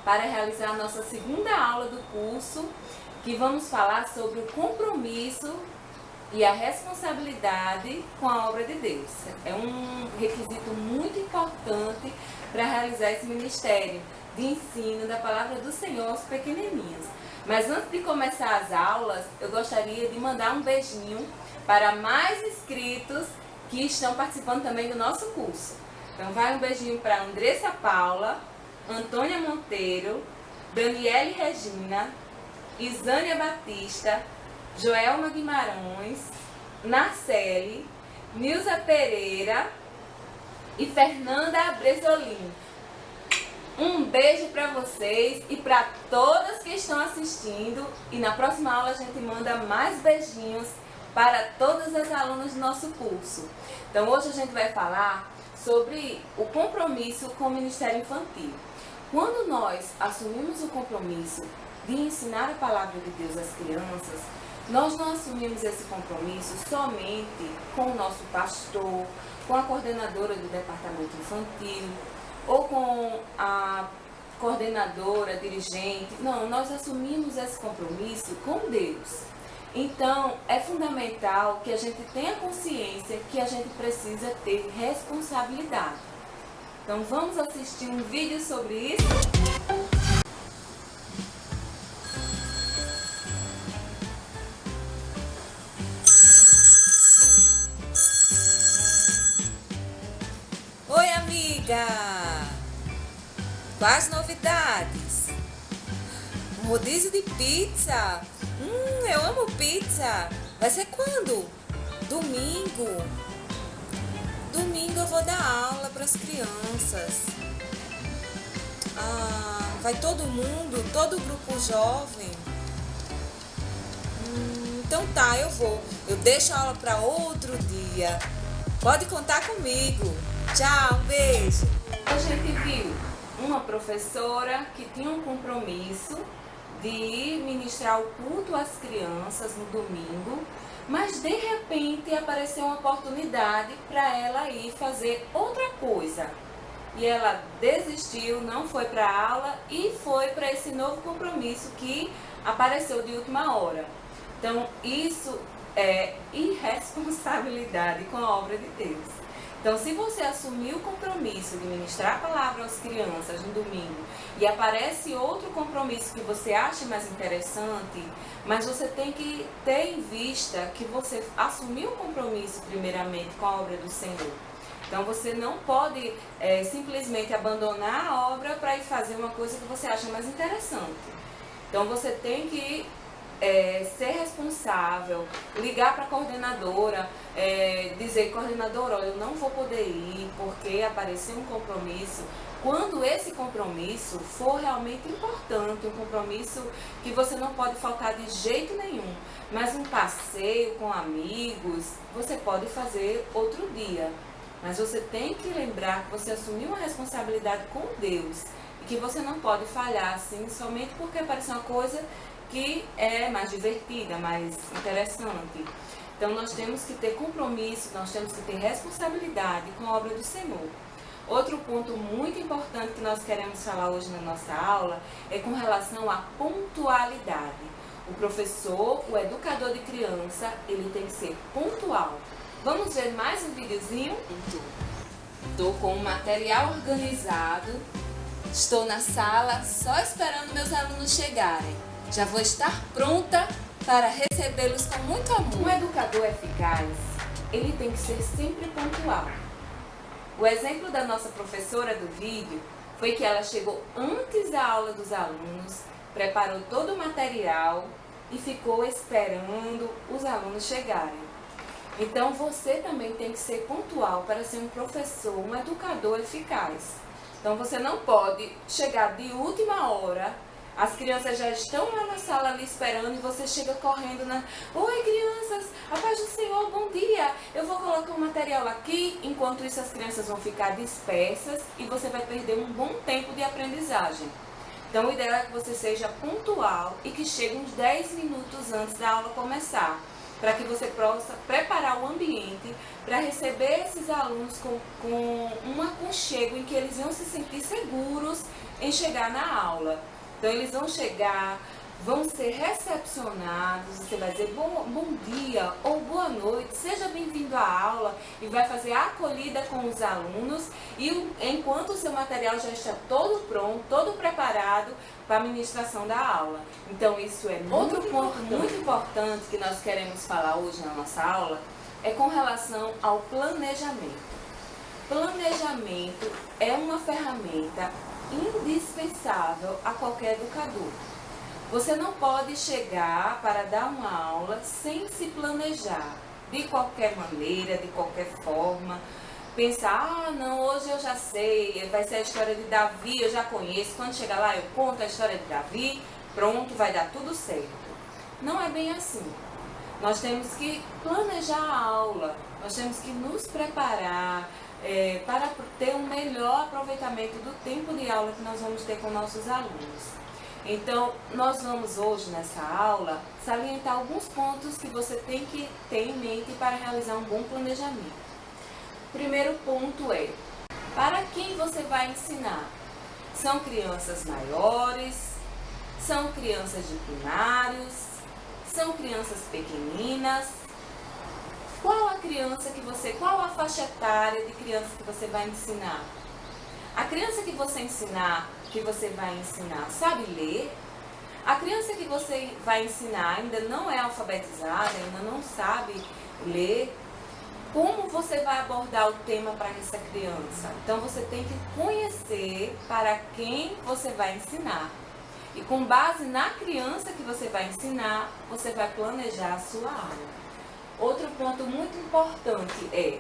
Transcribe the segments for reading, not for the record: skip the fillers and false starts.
para realizar a nossa segunda aula do curso, que vamos falar sobre o compromisso e a responsabilidade com a obra de Deus. É um requisito muito importante para realizar esse ministério de ensino da palavra do Senhor aos pequenininhos. Mas antes de começar as aulas, eu gostaria de mandar um beijinho para mais inscritos que estão participando também do nosso curso. Então vai um beijinho para Andressa Paula, Antônia Monteiro, Daniele Regina, Isânia Batista, Joelma Guimarães, Narcele, Nilza Pereira e Fernanda Bresolim. Um beijo para vocês e para todas que estão assistindo. E na próxima aula a gente manda mais beijinhos para todas as alunas do nosso curso. Então hoje a gente vai falar sobre o compromisso com o Ministério Infantil. Quando nós assumimos o compromisso de ensinar a palavra de Deus às crianças, nós não assumimos esse compromisso somente com o nosso pastor, com a coordenadora do departamento infantil ou com a coordenadora, dirigente. Não, nós assumimos esse compromisso com Deus. Então, é fundamental que a gente tenha consciência que a gente precisa ter responsabilidade. Então, vamos assistir um vídeo sobre isso? Oi, amiga! Quais novidades? Um rodízio de pizza? Eu amo pizza! Vai ser quando? Domingo! Domingo eu vou dar aula para as crianças. Vai todo mundo? Todo o grupo jovem? Então tá, eu vou. Eu deixo a aula para outro dia. Pode contar comigo. Tchau, um beijo. A gente viu uma professora que tinha um compromisso de ministrar o culto às crianças no domingo, mas de repente apareceu uma oportunidade para ela ir fazer outra coisa. E ela desistiu, não foi para a aula e foi para esse novo compromisso que apareceu de última hora. Então, isso é irresponsabilidade com a obra de Deus. Então, se você assumir o compromisso de ministrar a palavra às crianças no domingo e aparece outro compromisso que você acha mais interessante, mas você tem que ter em vista que você assumiu o compromisso primeiramente com a obra do Senhor. Então, você não pode simplesmente abandonar a obra para ir fazer uma coisa que você acha mais interessante. Então, você tem que ser responsável, ligar para a coordenadora, dizer, coordenadora, olha, eu não vou poder ir porque apareceu um compromisso. Quando esse compromisso for realmente importante, um compromisso que você não pode faltar de jeito nenhum, mas um passeio com amigos, você pode fazer outro dia. Mas você tem que lembrar que você assumiu uma responsabilidade com Deus e que você não pode falhar assim somente porque apareceu uma coisa que é mais divertida, mais interessante. Então nós temos que ter compromisso, nós temos que ter responsabilidade com a obra do Senhor. Outro ponto muito importante que nós queremos falar hoje na nossa aula é com relação à pontualidade. O professor, o educador de criança, ele tem que ser pontual. Vamos ver mais um videozinho? Estou com o material organizado, estou na sala só esperando meus alunos chegarem. Já vou estar pronta para recebê-los com muito amor. Um educador eficaz, ele tem que ser sempre pontual. O exemplo da nossa professora do vídeo foi que ela chegou antes da aula dos alunos, preparou todo o material e ficou esperando os alunos chegarem. Então você também tem que ser pontual para ser um professor, um educador eficaz. Então você não pode chegar de última hora. As crianças já estão lá na sala ali esperando e você chega correndo na... Oi, crianças, a paz do Senhor, bom dia. Eu vou colocar o material aqui. Enquanto isso, as crianças vão ficar dispersas e você vai perder um bom tempo de aprendizagem. Então, o ideal é que você seja pontual e que chegue uns 10 minutos antes da aula começar, para que você possa preparar o ambiente para receber esses alunos com um aconchego em que eles vão se sentir seguros em chegar na aula. Então eles vão chegar, vão ser recepcionados, você vai dizer bom dia ou boa noite, seja bem-vindo à aula, e vai fazer a acolhida com os alunos, e enquanto o seu material já está todo pronto, todo preparado para a ministração da aula. Então isso é outro ponto muito importante que nós queremos falar hoje na nossa aula, é com relação ao planejamento. Planejamento é uma ferramenta indispensável a qualquer educador. Você não pode chegar para dar uma aula sem se planejar, de qualquer maneira, de qualquer forma. Pensar, não, hoje eu já sei, vai ser a história de Davi, eu já conheço, quando chegar lá eu conto a história de Davi, pronto, vai dar tudo certo. Não é bem assim. Nós temos que planejar a aula, nós temos que nos preparar para ter um melhor aproveitamento do tempo de aula que nós vamos ter com nossos alunos. Então, nós vamos hoje nessa aula salientar alguns pontos que você tem que ter em mente para realizar um bom planejamento. O primeiro ponto é, para quem você vai ensinar? São crianças maiores? São crianças de primários? São crianças pequeninas? Qual a faixa etária de criança que você vai ensinar? A criança que você vai ensinar, sabe ler? A criança que você vai ensinar ainda não é alfabetizada, ainda não sabe ler? Como você vai abordar o tema para essa criança? Então você tem que conhecer para quem você vai ensinar. E com base na criança que você vai ensinar, você vai planejar a sua aula. Outro ponto muito importante é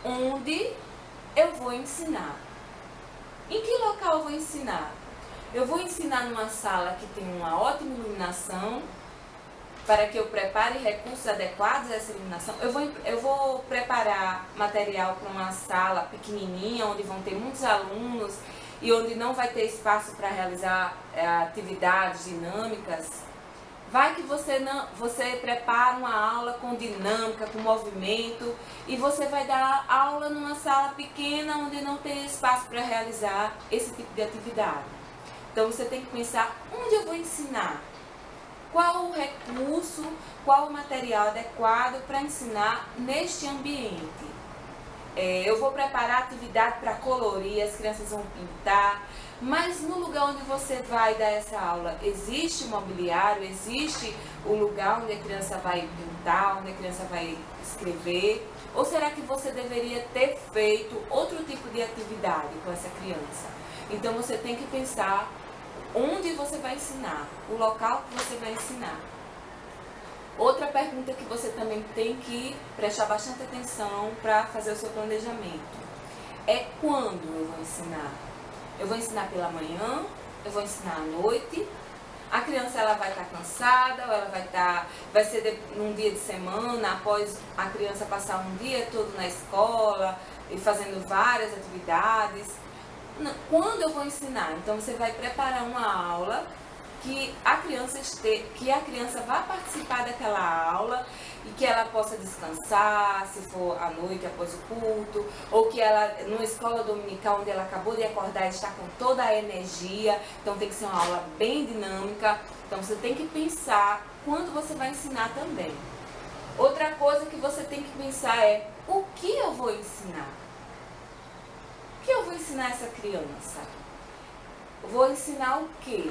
onde eu vou ensinar. Em que local eu vou ensinar? Eu vou ensinar numa sala que tem uma ótima iluminação, para que eu prepare recursos adequados a essa iluminação. Eu vou preparar material para uma sala pequenininha, onde vão ter muitos alunos e onde não vai ter espaço para realizar atividades dinâmicas. Vai que você prepara uma aula com dinâmica, com movimento, e você vai dar aula numa sala pequena onde não tem espaço para realizar esse tipo de atividade. Então você tem que pensar onde eu vou ensinar, qual o recurso, qual o material adequado para ensinar neste ambiente. Eu vou preparar atividade para colorir, as crianças vão pintar, mas no lugar onde você vai dar essa aula, existe o mobiliário, existe o lugar onde a criança vai pintar, onde a criança vai escrever? Ou será que você deveria ter feito outro tipo de atividade com essa criança? Então você tem que pensar onde você vai ensinar, o local que você vai ensinar. Outra pergunta que você também tem que prestar bastante atenção para fazer o seu planejamento é quando eu vou ensinar. Eu vou ensinar pela manhã, eu vou ensinar à noite. A criança ela vai estar cansada, ou ela vai ser num dia de semana, após a criança passar um dia todo na escola e fazendo várias atividades. Quando eu vou ensinar? Então você vai preparar uma aula que a criança vá participar daquela aula e que ela possa descansar, se for à noite após o culto, ou que ela, numa escola dominical onde ela acabou de acordar, está com toda a energia, então tem que ser uma aula bem dinâmica. Então você tem que pensar quando você vai ensinar também. Outra coisa que você tem que pensar é o que eu vou ensinar? O que eu vou ensinar essa criança? Eu vou ensinar o quê?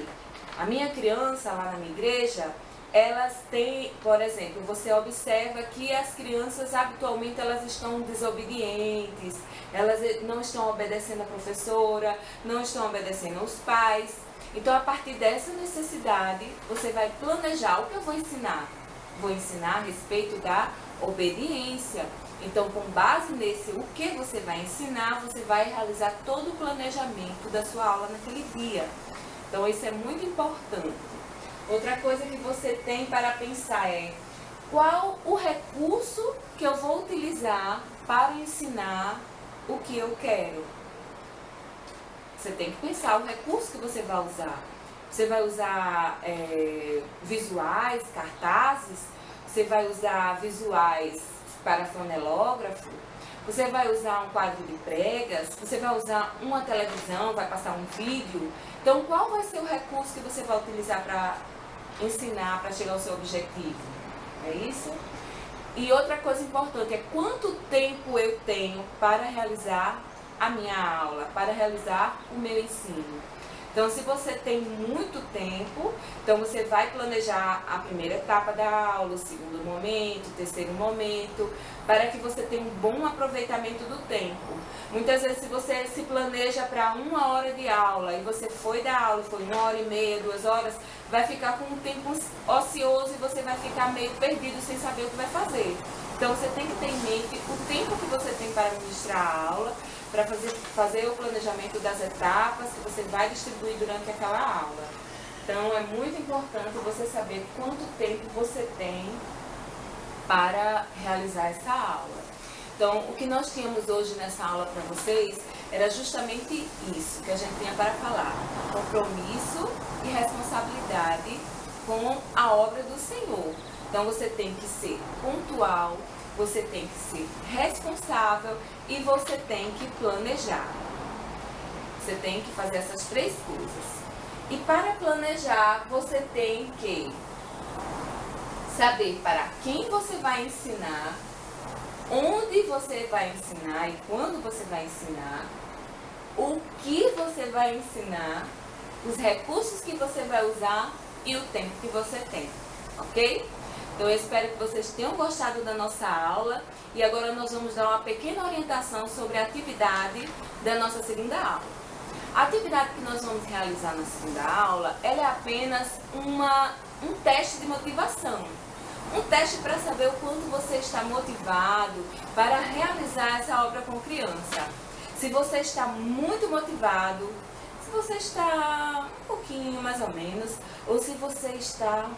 A minha criança lá na minha igreja, elas têm, por exemplo, você observa que as crianças habitualmente elas estão desobedientes, elas não estão obedecendo a professora, não estão obedecendo aos pais. Então, a partir dessa necessidade, você vai planejar o que eu vou ensinar. Vou ensinar a respeito da obediência. Então, com base nesse o que você vai ensinar, você vai realizar todo o planejamento da sua aula naquele dia. Então, isso é muito importante. Outra coisa que você tem para pensar é qual o recurso que eu vou utilizar para ensinar o que eu quero. Você tem que pensar o recurso que você vai usar. Você vai usar visuais, cartazes, você vai usar visuais paraflanelógrafo, você vai usar um quadro de pregas, você vai usar uma televisão, vai passar um vídeo. Então, qual vai ser o recurso que você vai utilizar para ensinar, para chegar ao seu objetivo? É isso? E outra coisa importante é quanto tempo eu tenho para realizar a minha aula, para realizar o meu ensino. Então, se você tem muito tempo, então você vai planejar a primeira etapa da aula, o segundo momento, o terceiro momento, para que você tenha um bom aproveitamento do tempo. Muitas vezes, se você se planeja para 1 hora de aula e você foi dar aula, foi 1h30, 2 horas, vai ficar com um tempo ocioso e você vai ficar meio perdido sem saber o que vai fazer. Então, você tem que ter em mente o tempo que você tem para ministrar a aula, para fazer o planejamento das etapas que você vai distribuir durante aquela aula. Então, é muito importante você saber quanto tempo você tem para realizar essa aula. Então, o que nós tínhamos hoje nessa aula para vocês era justamente isso que a gente tinha para falar: compromisso e responsabilidade com a obra do Senhor. Então, você tem que ser pontual, você tem que ser responsável e você tem que planejar. Você tem que fazer essas 3 coisas. E para planejar, você tem que saber para quem você vai ensinar, onde você vai ensinar e quando você vai ensinar, o que você vai ensinar, os recursos que você vai usar e o tempo que você tem, ok? Então, eu espero que vocês tenham gostado da nossa aula e agora nós vamos dar uma pequena orientação sobre a atividade da nossa segunda aula. A atividade que nós vamos realizar na segunda aula, ela é apenas um teste de motivação. Um teste para saber o quanto você está motivado para realizar essa obra com criança. Se você está muito motivado, se você está um pouquinho mais ou menos, ou se você está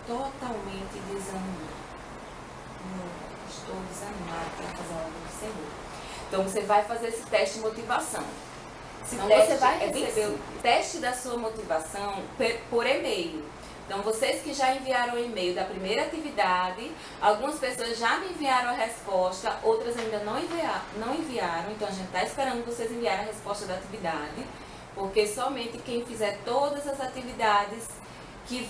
totalmente desanimado. Estou desanimado para fazer a obra do Senhor. Então você vai fazer esse teste de motivação. Então você vai receber o teste da sua motivação por e-mail. Então vocês que já enviaram o e-mail da primeira atividade, algumas pessoas já me enviaram a resposta, outras ainda não enviaram. Então a gente está esperando vocês enviarem a resposta da atividade, porque somente quem fizer todas as atividades que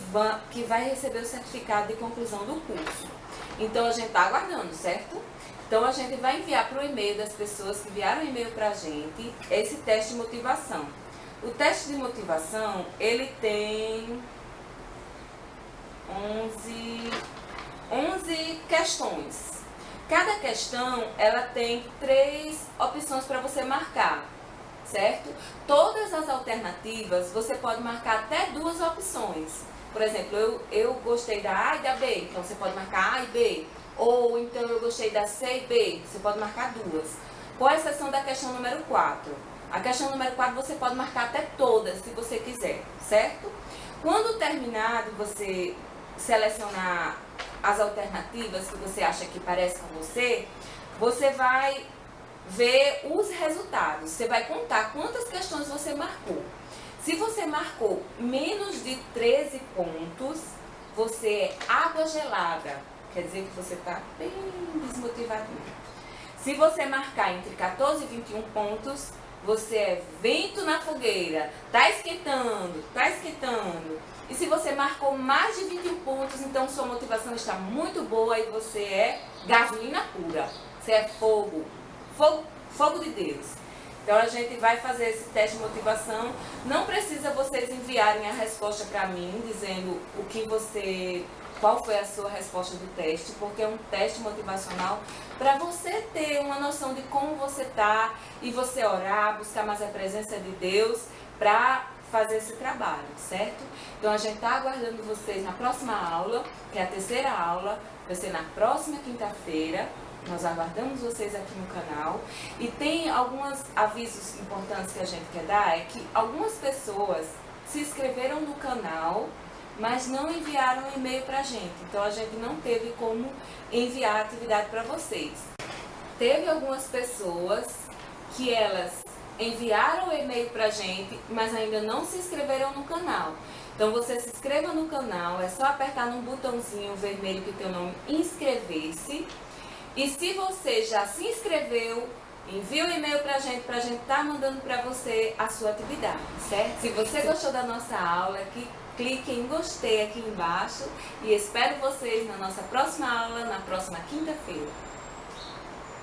vai receber o certificado de conclusão do curso. Então a gente está aguardando, certo? Então a gente vai enviar para o e-mail das pessoas que enviaram o e-mail para a gente esse teste de motivação. O teste de motivação, ele tem 11 questões. Cada questão, ela tem 3 opções para você marcar, certo? Todas as alternativas, você pode marcar até 2 opções. Por exemplo, eu gostei da A e da B, então você pode marcar A e B. Ou então eu gostei da C e B, você pode marcar 2. Com exceção da questão número 4. A questão número 4 você pode marcar até todas, se você quiser, certo? Quando terminado, você selecionar as alternativas que você acha que parece com você, você vai ver os resultados. Você vai contar quantas questões você marcou. Se você marcou menos de 13 pontos, você é água gelada. Quer dizer que você está bem desmotivadinho. Se você marcar entre 14 e 21 pontos, você é vento na fogueira. Tá esquentando, tá esquentando. E se você marcou mais de 21 pontos, então sua motivação está muito boa e você é gasolina pura. Você é fogo. Fogo de Deus. Então a gente vai fazer esse teste de motivação. Não precisa vocês enviarem a resposta para mim, dizendo qual foi a sua resposta do teste, porque é um teste motivacional para você ter uma noção de como você está e você orar, buscar mais a presença de Deus para fazer esse trabalho, certo? Então a gente está aguardando vocês na próxima aula, que é a terceira aula, vai ser na próxima quinta-feira. Nós aguardamos vocês aqui no canal. E tem alguns avisos importantes que a gente quer dar, é que algumas pessoas se inscreveram no canal, mas não enviaram um e-mail pra gente. Então a gente não teve como enviar a atividade para vocês. Teve algumas pessoas que elas enviaram o e-mail pra gente, mas ainda não se inscreveram no canal. Então você se inscreva no canal, é só apertar no botãozinho vermelho que tem o nome inscrever-se. E se você já se inscreveu, envia um e-mail pra gente estar mandando pra você a sua atividade, certo? Se você gostou da nossa aula, clique em gostei aqui embaixo e espero vocês na nossa próxima aula, na próxima quinta-feira.